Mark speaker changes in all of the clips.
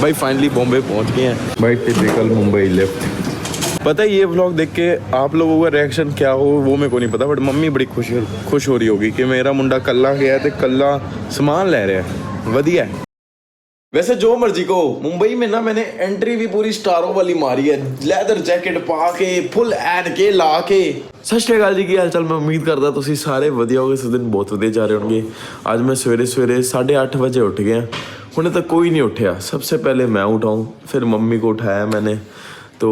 Speaker 1: भाई फाइनली बॉम्बे पहुंच गए हैं भाई, टिपिकल मुंबई लिफ्ट। पता है ये व्लॉग देख के आप लोगों का रिएक्शन क्या हो वो मेरे को नहीं पता, बट मम्मी बड़ी खुश हो रही होगी कि मेरा मुंडा कल्ला गया तो कल्ला सामान ले रहा है, वधिया है। वैसे जो मर्जी को मुंबई में ना मैंने एंट्री भी पूरी स्टारों वाली मारी है, लेदर जैकेट पा के फुल एड के ला के। सत श्री अकाल जी, की हाल चाल। मैं उम्मीद करता तुसी सारे वधिया होगे, इस दिन बहुत वधिया जा रहे होंगे। आज मैं सवेरे 8:30 बजे उठ गया, हुणे तक कोई नहीं उठा। सबसे पहले मैं उठाऊँ, फिर मम्मी को उठाया मैंने, तो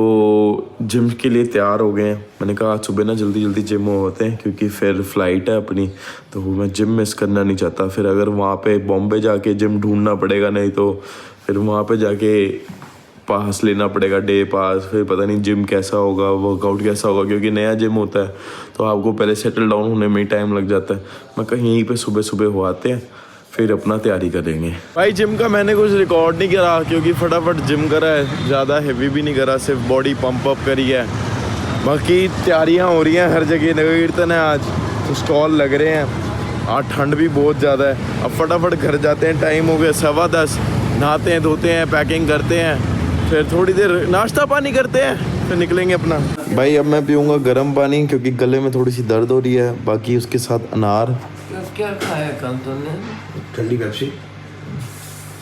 Speaker 1: जिम के लिए तैयार हो गए हैं। मैंने कहा आज सुबह ना जल्दी जिम होते हैं क्योंकि फिर फ्लाइट है अपनी, तो मैं जिम मिस करना नहीं चाहता। फिर अगर वहाँ पे बॉम्बे जाके जिम ढूंढना पड़ेगा, नहीं तो फिर वहाँ पे जाके पास लेना पड़ेगा, डे पास। फिर पता नहीं जिम कैसा होगा, वर्कआउट कैसा होगा, क्योंकि नया जिम होता है तो आपको पहले सेटल डाउन होने में ही टाइम लग जाता है। मैं कहीं यहीं पर सुबह हो आते हैं, फिर अपना तैयारी करेंगे। भाई जिम का मैंने कुछ रिकॉर्ड नहीं करा क्योंकि फटाफट जिम करा है, ज़्यादा हैवी भी नहीं करा, सिर्फ बॉडी पंप अप करी है। बाकी तैयारियां हो रही हैं हर जगह, नगर कीर्तन है आज तो स्टॉल लग रहे हैं। आज ठंड भी बहुत ज़्यादा है। अब फटाफट घर जाते हैं, टाइम हो गया 10:15, नहाते हैं धोते हैं, पैकिंग करते हैं, फिर थोड़ी देर नाश्ता पानी करते हैं, फिर निकलेंगे अपना। भाई अब मैं पीऊँगा गर्म पानी क्योंकि गले में थोड़ी सी दर्द हो रही है। बाकी उसके साथ अनार।
Speaker 2: क्या खाया कल तूने?
Speaker 1: ठंडी पेप्सी।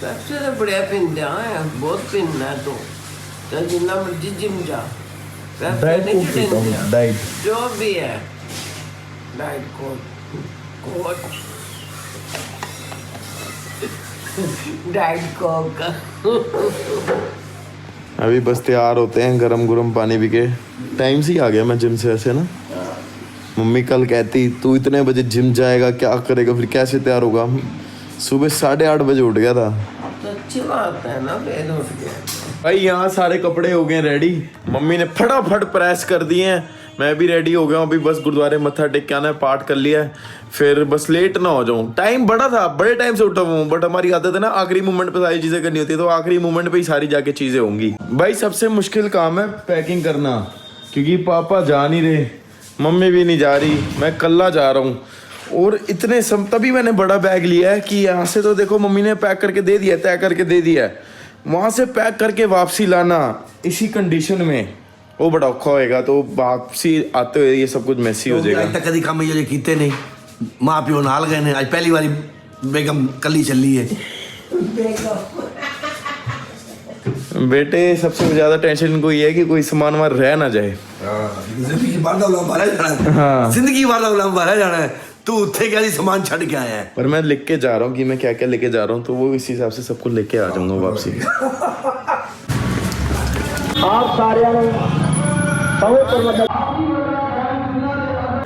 Speaker 2: पेप्सी तो बढ़िया पींदा है, बहुत पीना है तो जितना मर्जी जिम जा।
Speaker 1: डाइट
Speaker 2: जो भी है डाइट कोक डाइट कोक।
Speaker 1: अभी बस तैयार होते हैं, गरम पानी पी के। टाइम से ही आ गया मैं जिम से ऐसे ना। मम्मी कल कहती तू इतने बजे जिम जाएगा, क्या करेगा, फिर कैसे तैयार होगा। सुबह 8:30 बजे उठ गया था।
Speaker 2: तो अच्छी बात है ना, फिर उठ गया।
Speaker 1: भाई यहाँ सारे कपड़े हो गए रेडी, मम्मी ने फटाफट प्रेस कर दिए हैं। मैं भी रेडी हो गया हूँ, अभी बस गुरुद्वारे मत्था टेक के आना है, पाठ कर लिया है, फिर बस लेट ना हो जाऊँ। टाइम बड़ा था, बड़े टाइम से उठा हूँ, बट हमारी आदत है ना आखिरी मोमेंट पे सारी चीज़ें करनी होती है, तो आखिरी मोमेंट पे ही सारी जाके चीज़ें होंगी। भाई सबसे मुश्किल काम है पैकिंग करना, क्योंकि पापा जा नहीं रहे, मम्मी भी नहीं जा रही, मैं कल्ला जा रहा हूँ। और इतने तभी मैंने बड़ा बैग लिया है कि यहाँ से तो देखो मम्मी ने पैक करके दे दिया, तय करके दे दिया है, वहाँ से पैक करके वापसी लाना इसी कंडीशन में वो बड़ा औखा होएगा। तो वापसी आते हुए ये सब कुछ मैसी हो जाएगा।
Speaker 3: अज तक कभी काम ये कीते नहीं, माँ प्यो नाल गए ने, आज पहली बारी बेगम कली चली है।
Speaker 1: बेटे सबसे ज्यादा टेंशन इनको ये है कि कोई सामान वहाँ रह ना जाए।
Speaker 3: जिंदगी बार दा उलम बाहर जाना है।
Speaker 1: हाँ।
Speaker 3: जिंदगी बार दा उलम बाहर जाना है, तू उत्थे क्या सामान छड़ के आया है।
Speaker 1: पर मैं लिख के जा रहा हूँ कि मैं क्या क्या लेके जा रहा हूँ, तो वो इसी हिसाब से सबको लेके आ जाऊंगा वापसी।
Speaker 4: आप सारे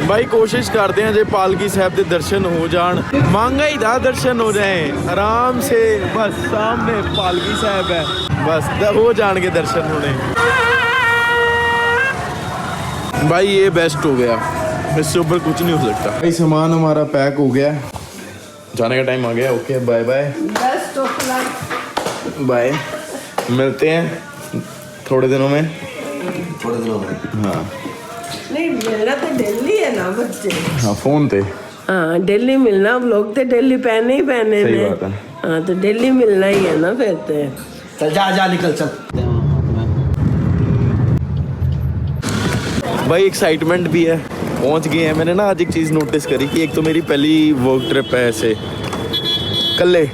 Speaker 1: भाई कोशिश करते हैं जे पालकी साहब के दर्शन हो जान, महंगाई दा दर्शन हो जाए आराम से, बस सामने पालकी साहब है, बस हो जान के दर्शन होने। भाई ये बेस्ट हो गया, इससे ऊपर कुछ नहीं हो सकता। भाई सामान हमारा पैक हो गया, जाने का टाइम आ गया। ओके बाय बाय बाय, मिलते हैं थोड़े दिनों में। हाँ
Speaker 2: नहीं मिलना तो दिल्ली है ना बच्चे।
Speaker 1: हाँ फोन पे।
Speaker 2: हाँ दिल्ली मिलना, लोग तो दिल्ली पहने ही पहने
Speaker 1: सही
Speaker 2: ने।
Speaker 1: बात है।
Speaker 2: हाँ तो दिल्ली मिलना ही है ना फिर तो।
Speaker 3: चल जा निकल चल।
Speaker 1: भाई एक्साइटमेंट भी है, पहुंच गए हैं। मैंने ना आज एक चीज़ नोटिस करी कि एक तो मेरी पहली वर्क ट्रिप है ऐसे कल्ले,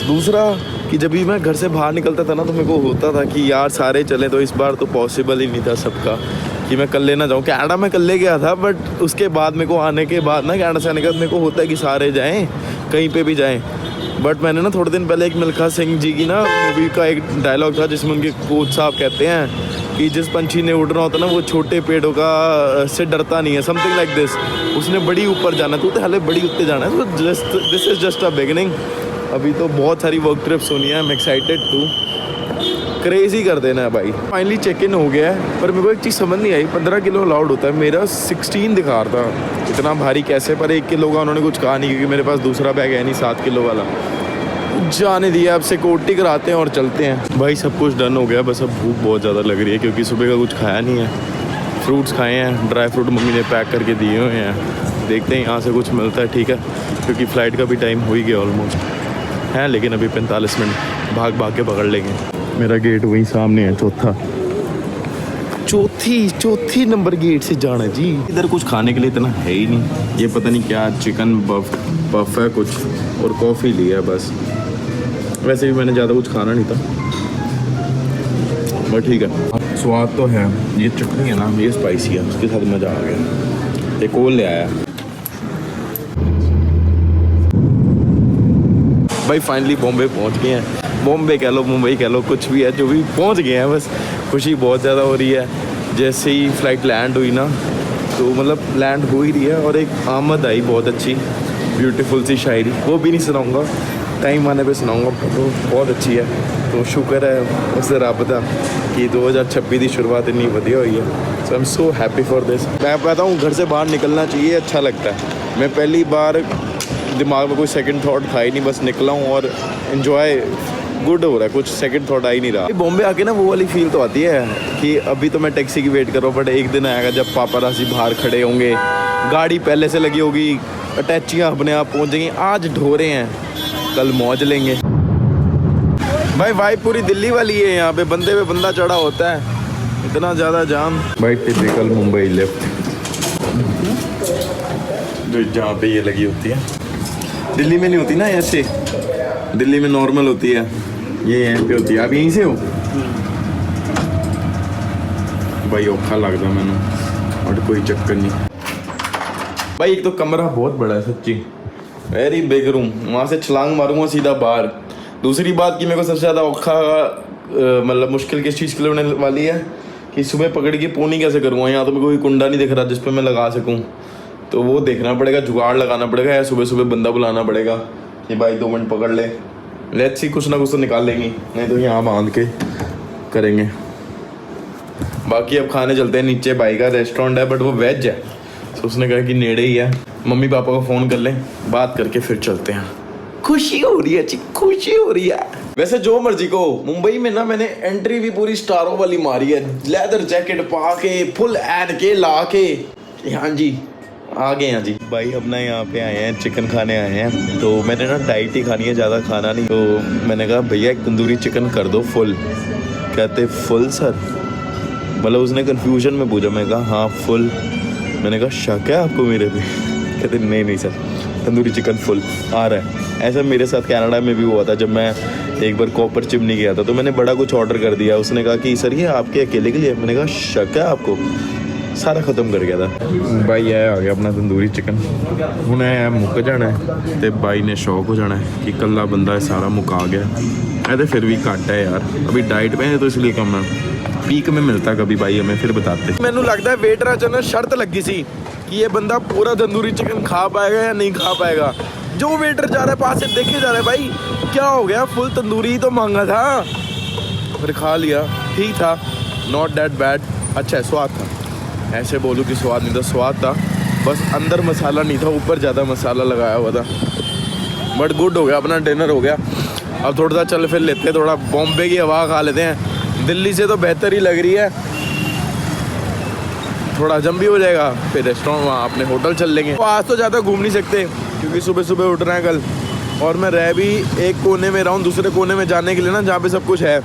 Speaker 1: दूसरा कि जब भी मैं घर से बाहर निकलता था ना तो मेरे को होता था कि यार सारे चले, तो इस बार तो पॉसिबल ही नहीं था सबका कि मैं कल्ले ना जाऊँ। कनाडा में कल्ले गया था, बट उसके बाद मेरे को आने के बाद ना, कनाडा से आने के बाद मेरे को होता है कि सारे जाएँ, कहीं पे भी जाएँ। बट मैंने ना थोड़े दिन पहले एक मिल्खा सिंह जी की ना मूवी का एक डायलॉग था जिसमें उनके कोच साहब कहते हैं कि जिस पंछी ने उड़ना होता है ना वो छोटे पेड़ों का से डरता नहीं है, समथिंग लाइक दिस। उसने बड़ी ऊपर जाना, तो हाले बड़ी उत्ते जाना है, तो this is just a beginning. अभी तो बहुत सारी वर्क ट्रिप्स होनी है, I am excited to, crazy कर देना है भाई। फाइनली चेक इन हो गया है, पर मेरे को एक चीज़ समझ नहीं आई, 15 किलो अलाउड होता है, मेरा 16 दिखा रहा था, इतना भारी कैसे। पर 1 किलो का उन्होंने कुछ कहा नहीं क्योंकि मेरे पास दूसरा बैग है नहीं 7 किलो वाला। जाने दिया, अब सिक्योरिटी कराते हैं और चलते हैं। भाई सब कुछ डन हो गया, बस अब भूख बहुत ज़्यादा लग रही है क्योंकि सुबह का कुछ खाया नहीं है। फ्रूट्स खाए हैं, ड्राई फ्रूट मम्मी ने पैक करके दिए हुए हैं, देखते हैं यहाँ से कुछ मिलता है, ठीक है, क्योंकि फ़्लाइट का भी टाइम हो ही गया ऑलमोस्ट है, लेकिन अभी 45 मिनट भाग के पकड़ लेंगे। मेरा गेट वहीं सामने है, चौथी नंबर गेट से जाना जी। इधर कुछ खाने के लिए इतना है ही नहीं, ये पता नहीं क्या चिकन बफ है कुछ, और कॉफ़ी लिया है बस। वैसे भी मैंने ज़्यादा कुछ खाना नहीं था, बट ठीक है, स्वाद तो है। ये चटनी है ना, ये स्पाइसी है, उसके साथ मज़ा आ गया। एक और ले आया भाई, फाइनली बॉम्बे पहुंच गए हैं। बॉम्बे कह लो, मुंबई कह लो, कुछ भी है, जो भी पहुंच गए हैं, बस खुशी बहुत ज़्यादा हो रही है। जैसे ही फ़्लाइट लैंड हुई ना, तो मतलब लैंड हो ही रही है, और एक आमद आई बहुत अच्छी, ब्यूटीफुल सी शायरी, वो भी नहीं सुनाऊंगा, टाइम आने पे सुनाऊंगा, तो बहुत अच्छी है। तो शुक्र है उस रब दा कि 2026 की शुरुआत इतनी वधिया हुई है। So I am so happy for this. मैं कहता हूँ घर से बाहर निकलना चाहिए, अच्छा लगता है। मैं पहली बार, दिमाग में कोई सेकंड थॉट था ही नहीं, बस निकला हूँ और इन्जॉय गुड हो रहा है, कुछ सेकंड थॉट आ ही नहीं रहा। बॉम्बे आके ना वो वाली फील तो आती है कि अभी तो मैं टैक्सी की वेट कर रहा हूँ, बट एक दिन आएगा जब पापाराजी बाहर खड़े होंगे, गाड़ी पहले से लगी होगी, अटैचियाँ अपने आप पहुँच जाएंगी। आज ढोरे हैं, कल मौज लेंगे भाई। वाइब पूरी दिल्ली वाली है, यहाँ पे बंदे पे बंदा चढ़ा होता है, इतना ज़्यादा जाम भाई। टिपिकल मुंबई लिफ्ट, जो जहाँ पे ये लगी होती है, दिल्ली में नहीं होती ना ऐसे, दिल्ली में नॉर्मल होती है, ये यहाँ पे होती है। आप यहीं से हो भाई? औखा लगता मैंने, और कोई चक्कर नहीं भाई। एक तो कमरा बहुत बड़ा है सच्ची, वेरी बिग रूम, वहाँ से छलांग मारूंगा सीधा बाहर। दूसरी बात कि मेरे को सबसे ज़्यादा औखा मतलब मुश्किल किस चीज़ के लिए होने वाली है कि सुबह पकड़ के पोनी कैसे करूँगा। यहाँ तो मेरे को कोई कुंडा नहीं दिख रहा जिस पे मैं लगा सकूँ, तो वो देखना पड़ेगा, जुगाड़ लगाना पड़ेगा, या सुबह सुबह बंदा बुलाना पड़ेगा कि भाई 2 मिनट पकड़ ले। लेट्स सी, कुछ ना कुछ तो निकाल लेंगी, नहीं तो यहाँ बांध के करेंगे। बाकी अब खाने चलते हैं नीचे। भाई का रेस्टोरेंट है बट वो वेज है, तो उसने कहा कि नेड़े ही है, मम्मी पापा को फ़ोन कर लें, बात करके फिर चलते हैं। खुशी हो रही है, खुशी हो रही है। वैसे जो मर्जी को, मुंबई में ना मैंने एंट्री भी पूरी स्टारों वाली मारी है, लेदर जैकेट पा के, फुल एड के ला के, हाँ जी आ गए हैं जी। भाई अपना यहाँ पे आए हैं, चिकन खाने आए हैं, तो मैंने ना डाइट ही खानी है, ज़्यादा खाना नहीं। तो मैंने कहा भैया एक तंदूरी चिकन कर दो फुल। कहते फुल सर, मतलब उसने कन्फ्यूजन में पूछा, मैं कहा हाँ फुल। मैंने कहा शक है आपको मेरे पे? कहते नहीं सर, तंदूरी चिकन फुल आ रहा है। ऐसा मेरे साथ कनाडा में भी हुआ था, जब मैं एक बार कॉपर चिमनी गया था, तो मैंने बड़ा कुछ ऑर्डर कर दिया। उसने कहा कि सर ये आपके अकेले के लिए। मैंने कहा शक है आपको? सारा ख़त्म कर गया था भाई। ये आ गया अपना तंदूरी चिकन, हूँ ऐ मुक जाना है, तो भाई ने शौक हो जाना है कि कल्ला बंदा सारा मुका गया। तो फिर भी घट है यार, अभी डाइट पे है तो इसलिए कम है, पीक में मिलता कभी भाई हमें फिर बताते। मैंने लगता है वेटर च शर्त लगी सी कि ये बंदा पूरा तंदूरी चिकन खा पाएगा या नहीं खा पाएगा। जो वेटर जा रहा है पास से देखे जा रहा है, भाई क्या हो गया, फुल तंदूरी तो मांगा था, फिर खा लिया, ठीक था, नॉट दैट बैड, अच्छा है, स्वाद था। ऐसे बोलूँ कि स्वाद नहीं था, स्वाद था, बस अंदर मसाला नहीं था, ऊपर ज़्यादा मसाला लगाया हुआ था, बट गुड हो गया, अपना डिनर हो गया। अब थोड़ा सा चल फिर लेते हैं, थोड़ा बॉम्बे की हवा खा लेते हैं। दिल्ली से तो बेहतर ही लग रही है, थोड़ा हजम भी हो जाएगा, फिर रेस्टोरेंट वहाँ अपने होटल चल लेंगे। तो आज तो ज़्यादा घूम नहीं सकते क्योंकि सुबह सुबह उठ रहे हैं कल, और मैं रह भी एक कोने में रहा हूँ, दूसरे कोने में जाने के लिए ना जहाँ पे सब कुछ है,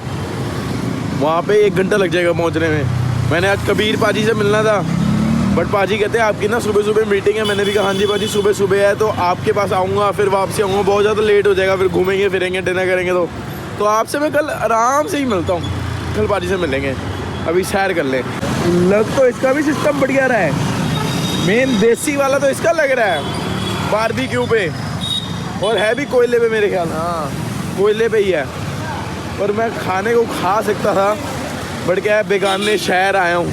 Speaker 1: वहाँ पे 1 घंटा लग जाएगा पहुँचने में। मैंने आज कबीर पाजी से मिलना था, बट पाजी कहते हैं आपकी ना सुबह सुबह मीटिंग है। मैंने भी कहा हाँ जी पाजी सुबह सुबह है, तो आपके पास आऊँगा, फिर वापसी आऊँगा, बहुत ज़्यादा लेट हो जाएगा, फिर घूमेंगे फिरेंगे, डिनर करेंगे। तो आपसे मैं कल आराम से ही मिलता हूँ, कल पाजी से मिलेंगे, अभी सैर कर लें। लग तो इसका भी सिस्टम बढ़िया रहा है, मेन देसी वाला तो इसका लग रहा है बारबेक्यू पे, और है भी कोयले पे मेरे ख्याल, हाँ कोयले पे ही है। और मैं खाने को खा सकता था, बट क्या है बेगाने शहर आया हूँ,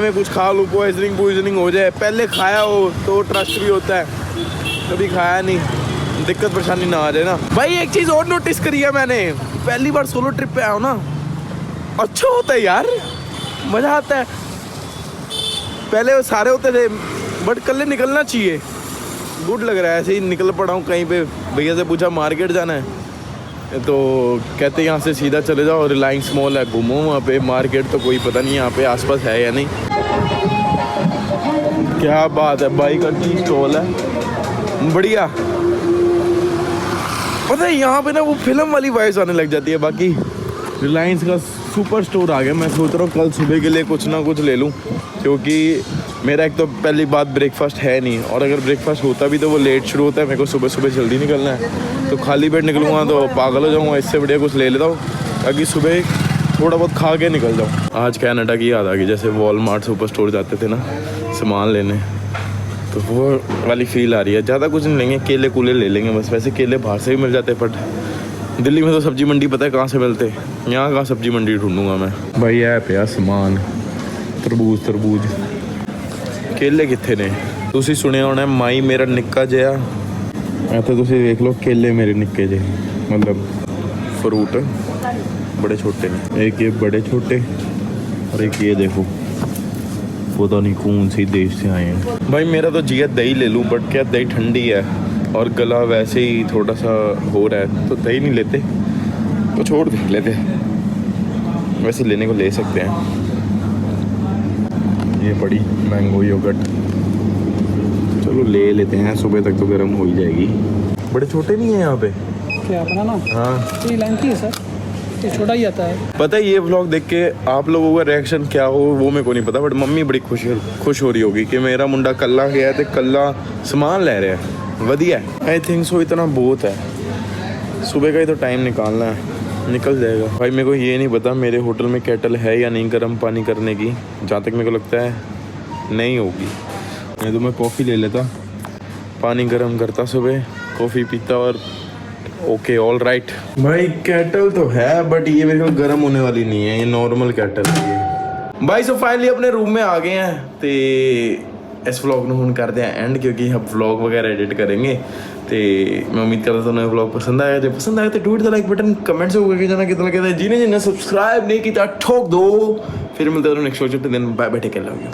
Speaker 1: में कुछ खा लूँ, पॉइजनिंग हो जाए। पहले खाया हो तो ट्रस्ट भी होता है, कभी खाया नहीं, दिक्कत परेशानी ना आ जाए ना। भाई एक चीज़ और नोटिस करी है मैंने, पहली बार सोलो ट्रिप पे आया हूँ ना, अच्छा होता है यार, मज़ा आता है। पहले वो सारे होते थे, बट कल निकलना चाहिए, गुड लग रहा है। ऐसे ही निकल पड़ा हूँ कहीं पे, भैया से पूछा मार्केट जाना है, तो कहते यहाँ से सीधा चले जाओ, रिलायंस मॉल है, घूमो वहाँ पे। मार्केट तो कोई पता नहीं यहाँ पे आसपास है या नहीं। क्या बात है, बाइक का टी स्टॉल है, बढ़िया। पता है यहाँ पे ना वो फिल्म वाली वाइब्स आने लग जाती है। बाकी रिलायंस का सुपर स्टोर आ गया। मैं सोच रहा हूँ कल सुबह के लिए कुछ ना कुछ ले लूँ, क्योंकि मेरा एक तो पहली बात ब्रेकफास्ट है नहीं, और अगर ब्रेकफास्ट होता भी तो वो लेट शुरू होता है। मेरे को सुबह सुबह जल्दी निकलना है, तो खाली पेट निकलूँगा तो पागल हो जाऊँगा। इससे बढ़िया कुछ ले लेता हूँ ताकि सुबह थोड़ा बहुत खा के निकल जाऊँ। आज कनाडा की याद आ गई, जैसे वॉलमार्ट सुपर स्टोर जाते थे ना सामान लेने, तो वो वाली फील आ रही है। ज़्यादा कुछ नहीं लेंगे, केले कूले ले लेंगे बस। वैसे केले बाहर से भी मिल जाते, बट दिल्ली में तो सब्जी मंडी पता है कहाँ से मिलते, यहाँ कहाँ सब्जी मंडी ढूंढूंगा मैं। भाई है पिया समान, तरबूज केले कितने ने तुसी सुने होना है, माई मेरा निक्का जिहा। तो तुसी देख लो केले मेरे निक्के जे, मतलब फ्रूट बड़े छोटे ने। एक ये बड़े छोटे और एक ये देखो, पता नहीं कौन सी देश से आए हैं। भाई मेरा तो जिया दही ले लूँ, बट क्या दही ठंडी है और गला वैसे ही थोड़ा सा हो रहा है, तो दही नहीं लेते तो छोड़ दे लेते। वैसे लेने को ले सकते हैं। ये बड़ी मैंगो योगर्ट, चलो ले लेते हैं, सुबह तक तो गर्म हो ही जाएगी। बड़े छोटे नहीं है यहाँ पे
Speaker 5: क्या बनाना?
Speaker 1: हाँ
Speaker 5: ये लंकी है सर, ये छोटा ही आता है।
Speaker 1: पता है ये व्लॉग देख के आप लोगों का रिएक्शन क्या हो वो मेरे को नहीं पता, बट मम्मी बड़ी खुश हो रही होगी कि मेरा मुंडा कल्ला गया है तो कल्ला सामान ले रहा है। वधिया आई थिंक सो, इतना बहुत है। सुबह का ही तो टाइम निकालना है, निकल जाएगा। भाई मेरे को ये नहीं पता मेरे होटल में केटल है या नहीं गर्म पानी करने की। जहाँ तक मेरे को लगता है नहीं होगी, नहीं तो मैं कॉफ़ी ले लेता, पानी गर्म करता सुबह, कॉफ़ी पीता और ओके ऑल राइट। भाई केटल तो है, बट ये मेरे को गर्म होने वाली नहीं है, ये नॉर्मल केटल है। भाई सो फाइनली अपने रूम में आ गए हैं, तो इस व्लॉग ਨੂੰ ਹੁਣ ਕਰਦੇ ਆ ਐਂਡ, ਕਿਉਂਕਿ हम व्लॉग वगैरह एडिट करेंगे। तो मैं उम्मीद करता हूँ तुम्हें व्लॉग पसंद आया। जो पसंद आया तो टूट द लाइक बटन, कमेंट से होकर जाना कितना कहता है। जिन्हें जिन्हें सब्सक्राइब नहीं किया ठोक दो। फिर मिलते हैं नेक्स्ट व्लॉग, दिन bye bye, take care, love you.